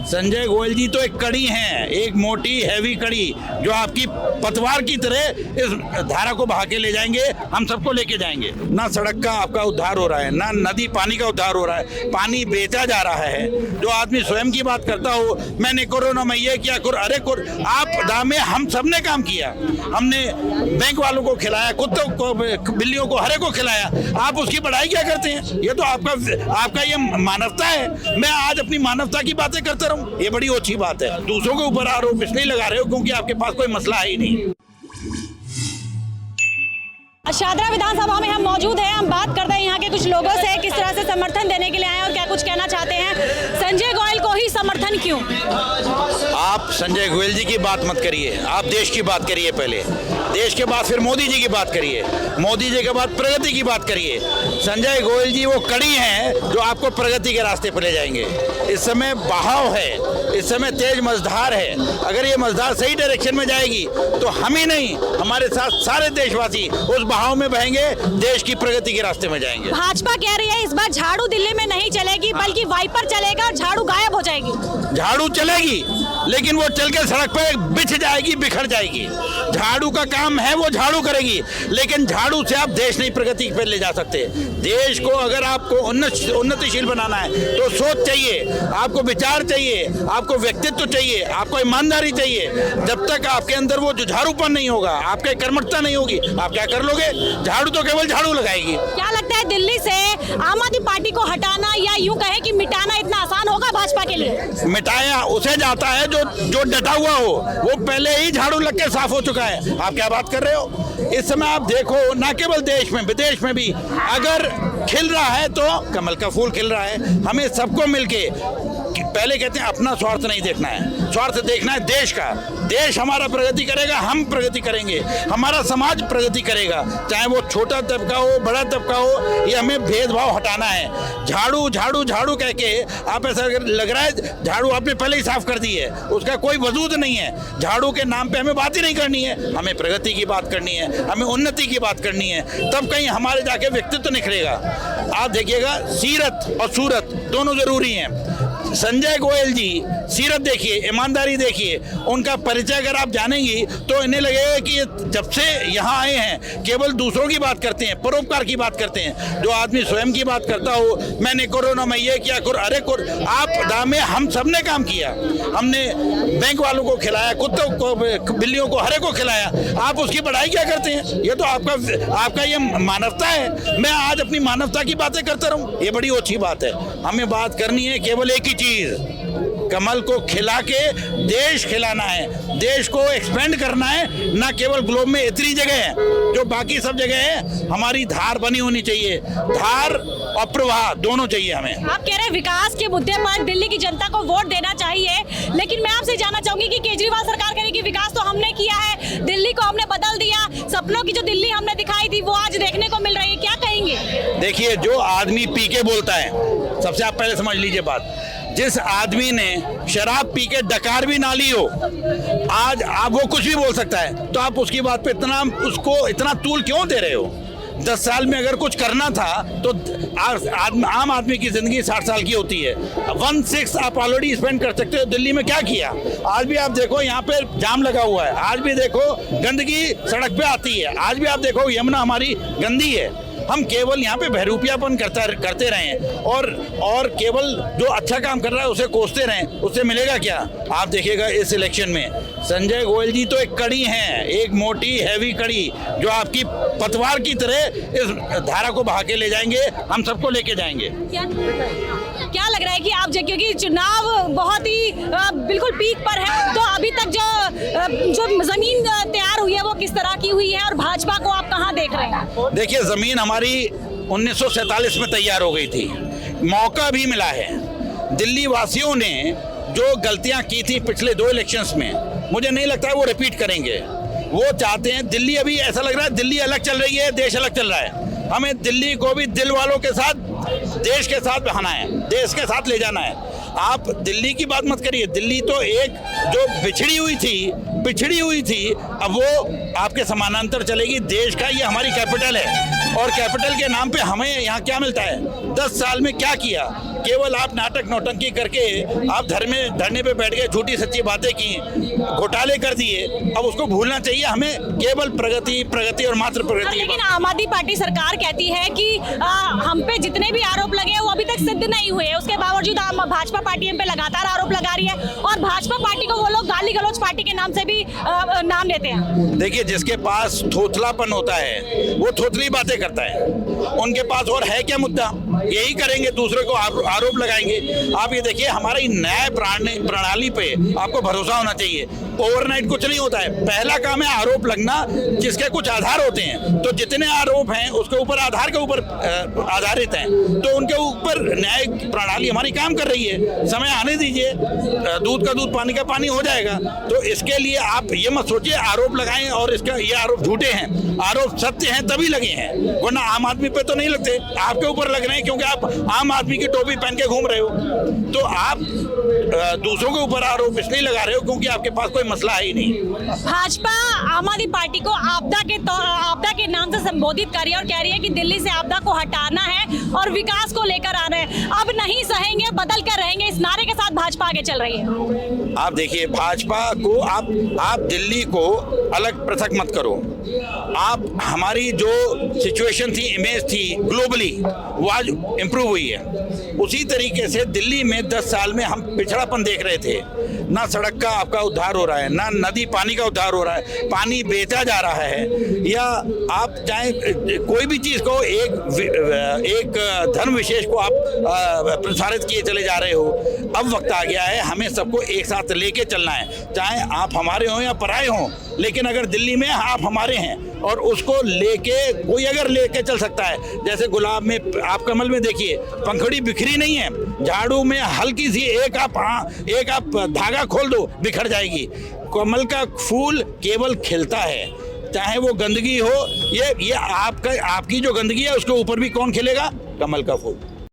संजय गोयल जी तो एक कड़ी हैं, एक मोटी हैवी कड़ी जो आपकी पतवार की तरह इस धारा को बहा के ले जाएंगे, हम सबको लेके जाएंगे। ना सड़क का आपका उद्धार हो रहा है, ना नदी पानी का उद्धार हो रहा है, पानी बेचा जा रहा है। जो आदमी स्वयं की बात करता हो, मैंने कोरोना में ये किया, अरे आपदा में हम सब ने काम किया, हमने बैंक वालों को खिलाया, कुत्तों को, बिल्लियों को, हरे को खिलाया, आप उसकी बड़ाई क्या करते हैं? ये तो आपका ये मानवता है। मैं आज अपनी मानवता की बातें करता रहूं, ये बड़ी अच्छी बात है। दूसरों के ऊपर आरोप इसलिए लगा रहे हो क्योंकि आपके पास कोई मसला है ही नहीं। शादरा विधानसभा में हम मौजूद हैं, हम बात करते हैं यहाँ के कुछ लोगों से, किस तरह से समर्थन देने के लिए आए और क्या कुछ कहना चाहते हैं। संजय गोयल को ही समर्थन क्यों? आप संजय गोयल जी की बात मत करिए, आप देश की बात करिए पहले, देश के बाद फिर मोदी जी की बात करिए, मोदी जी के बाद प्रगति की बात करिए। संजय गोयल जी वो कड़ी हैं जो आपको प्रगति के रास्ते पर ले जाएंगे। इस समय बहाव है, इस समय तेज मझधार है, अगर ये मझधार सही डायरेक्शन में जाएगी तो हम ही नहीं, हमारे साथ सारे देशवासी उस बहाव में बहेंगे, देश की प्रगति के रास्ते में जाएंगे। भाजपा कह रही है इस बार झाड़ू दिल्ली में नहीं चलेगी, बल्कि वाइपर चलेगा और झाड़ू गायब हो जाएगी। झाड़ू चलेगी लेकिन वो चल के सड़क पे बिछ जाएगी, बिखर जाएगी। झाड़ू का काम है, वो झाड़ू करेगी, लेकिन झाड़ू से आप देश नहीं प्रगति पे ले जा सकते। देश को अगर आपको उन्नतिशील बनाना है तो सोच चाहिए, आपको विचार चाहिए, आपको व्यक्तित्व चाहिए, आपको ईमानदारी चाहिए। जब तक आपके अंदर वो जुझारूपन नहीं होगा, आपके कर्मठता नहीं होगी, आप क्या कर लोगे? झाड़ू तो केवल झाड़ू लगाएगी। क्या लगता है दिल्ली से आम आदमी पार्टी को हटाना या यूं कहे कि मिटाना इतना आसान होगा भाजपा के लिए? मिटाया उसे जाता है जो डटा हुआ हो, वो पहले ही झाड़ू लग के साफ हो चुका है। आप क्या बात कर रहे हो? इस समय आप देखो, ना केवल देश में, विदेश में भी अगर खिल रहा है तो कमल का फूल खिल रहा है। हमें सबको मिलके, पहले कहते हैं अपना स्वार्थ नहीं देखना है, स्वार्थ देखना है देश का। देश हमारा प्रगति करेगा, हम प्रगति करेंगे, हमारा समाज प्रगति करेगा, चाहे वो छोटा तबका हो, बड़ा तबका हो, ये हमें भेदभाव हटाना है। झाड़ू झाड़ू झाड़ू कह के आप ऐसा लग रहा है झाड़ू आपने पहले ही साफ कर दी है, उसका कोई वजूद नहीं है। झाड़ू के नाम पे हमें बात ही नहीं करनी है, हमें प्रगति की बात करनी है, हमें उन्नति की बात करनी है, तब कहीं हमारे जाके व्यक्तित्व निखरेगा। आप देखिएगा, सीरत और सूरत दोनों जरूरी हैं। संजय गोयल जी सीरत देखिए, ईमानदारी देखिए, उनका परिचय अगर आप जानेंगी तो इन्हें लगेगा कि जब से यहाँ आए हैं केवल दूसरों की बात करते हैं, परोपकार की बात करते हैं। जो आदमी स्वयं की बात करता हो, मैंने कोरोना में ये किया, अरे आपदा में हम सब ने काम किया, हमने बैंक वालों को खिलाया, कुत्तों को, बिल्लियों को, हरे को खिलाया, आप उसकी बड़ाई क्या करते हैं? ये तो आपका ये मानवता है। मैं आज अपनी मानवता की बातें करता रहूं, ये बड़ी अच्छी बात है। हमें बात करनी है केवल एक ही चीज, कमल को खिला के देश खिलाना है, देश को एक्सपेंड करना है, ना केवल ग्लोब में इतनी जगह है जो बाकी सब जगह है। हमारी धार बनी होनी चाहिए, धार और प्रवाह दोनों चाहिए हमें। आप कह रहे हैं विकास के मुद्दे पर दिल्ली की जनता को वोट देना चाहिए, लेकिन मैं आपसे जानना चाहूंगी कि केजरीवाल सरकार कह रही कि विकास तो हमने किया है, दिल्ली को हमने बदल दिया, सपनों की जो दिल्ली हमने दिखाई थी वो आज देखने को मिल रही है, क्या कहेंगे? देखिए, जो आदमी पी के बोलता है, सबसे आप पहले समझ लीजिए बात, जिस आदमी ने शराब पी के डकार भी ना ली हो, आज आप वो कुछ भी बोल सकता है, तो आप उसकी बात पे उसको इतना तूल क्यों दे रहे हो? 10 साल में अगर कुछ करना था तो आम आदमी की जिंदगी 60 साल की होती है। 1/6 आप ऑलरेडी स्पेंड कर सकते हो। दिल्ली में क्या किया? आज भी आप देखो यहाँ पे जाम लगा हुआ है, आज भी देखो गंदगी सड़क पे आती है, आज भी आप देखो यमुना हमारी गंदी है। हम केवल यहाँ पे बहरूपियापन करते रहें और केवल जो अच्छा काम कर रहा है उसे कोसते रहें, उससे मिलेगा क्या? आप देखिएगा इस इलेक्शन में संजय गोयल जी तो एक कड़ी हैं, एक मोटी हैवी कड़ी जो आपकी पतवार की तरह इस धारा को बहा के ले जाएंगे, हम सबको लेके जाएंगे। क्या लग रहा है कि आप क्योंकि चुनाव बहुत ही बिल्कुल पीक पर है, तो अभी तक जो जमीन तैयार हुई है वो किस तरह की हुई है और भाजपा को आप कहाँ देख रहे हैं? देखिए, जमीन हमारी 1947 में तैयार हो गई थी, मौका भी मिला है। दिल्ली वासियों ने जो गलतियां की थी पिछले 2 इलेक्शंस में, मुझे नहीं लगता है वो रिपीट करेंगे। वो चाहते हैं दिल्ली, अभी ऐसा लग रहा है दिल्ली अलग चल रही है, देश अलग चल रहा है। हमें दिल्ली को भी दिल वालों के साथ, देश के साथ बहाना है, देश के साथ ले जाना है। आप दिल्ली की बात मत करिए, दिल्ली तो एक जो पिछड़ी हुई थी, अब वो आपके समानांतर चलेगी। देश का ये हमारी कैपिटल है और कैपिटल के नाम पे हमें यहाँ क्या मिलता है? 10 साल में क्या किया? केवल आप नाटक नौटंकी करके आप धरने पे बैठ गए, झूठी सच्ची बातें की, घोटाले कर दिए। अब उसको भूलना चाहिए हमें, केवल प्रगति और मात्र प्रगति। लेकिन आम आदमी पार्टी सरकार कहती है कि हम पे जितने भी आरोप लगे हैं वो अभी तक सिद्ध नहीं हुए। उसके बावजूद भाजपा पार्टी हम पे लगातार आरोप लगा रही है और भाजपा पार्टी को वो लोग गाली गलौज पार्टी के नाम से भी नाम लेते हैं। देखिए, जिसके पास थोथलापन होता है वो थोथली बातें करता है। उनके पास और है क्या मुद्दा, यही करेंगे, दूसरे को आरोप लगाएंगे। आप ये देखिए, हमारी न्याय प्रणाली पे आपको भरोसा होना चाहिए। ओवरनाइट कुछ नहीं होता है। पहला काम है आरोप लगना, जिसके कुछ आधार होते हैं। तो जितने आरोप हैं उसके ऊपर आधार के ऊपर आधारित हैं, तो उनके ऊपर न्याय प्रणाली हमारी काम कर रही है। समय आने दीजिए, दूध का दूध पानी का पानी हो जाएगा। तो इसके लिए आप ये मत सोचिए आरोप लगाएं और इसका ये आरोप झूठे हैं। आरोप सत्य हैं तभी लगे हैं, वरना आम आदमी पे तो नहीं लगते। आपके ऊपर लग रहे हैं क्योंकि आप आम आदमी की टोपी पहन के घूम रहे हो। तो आप दूसरों के ऊपर आरोप इसलिए लगा रहे हो क्योंकि आपके पास कोई मसला है ही नहीं। भाजपा आम आदमी पार्टी को आपदा के नाम से संबोधित कर रही है और कह रही है कि दिल्ली से आपदा को हटाना है और विकास को लेकर आना है। अब नहीं सहेंगे, बदल कर रहेंगे, इस नारे के साथ भाजपा आगे चल रही है। आप देखिए, भाजपा को आप दिल्ली को अलग पृथक मत करो। आप हमारी जो सिचुएशन थी, इमेज थी ग्लोबली, वो आज इंप्रूव हुई है। उसी तरीके से दिल्ली में 10 साल में हम पिछड़ापन देख रहे थे। ना सड़क का आपका उद्धार हो रहा है, ना नदी पानी का उद्धार हो रहा है, पानी बेचा जा रहा है। या आप चाहे कोई भी चीज़ को एक धर्म विशेष को आप प्रसारित किए चले जा रहे हो। अब वक्त आ गया है हमें सबको एक साथ लेके चलना है, चाहे आप हमारे हों या पराए हों। लेकिन अगर दिल्ली में आप हमारे हैं और उसको लेके कोई अगर लेके चल सकता है, जैसे गुलाब में आप कमल में देखिए पंखुड़ी बिखरी नहीं है, झाड़ू में हल्की सी एक आप धागा खोल दो बिखर जाएगी। कमल का फूल केवल खिलता है, चाहे वो गंदगी हो, ये आपकी जो गंदगी है उसके ऊपर भी कौन खिलेगा? कमल का फूल।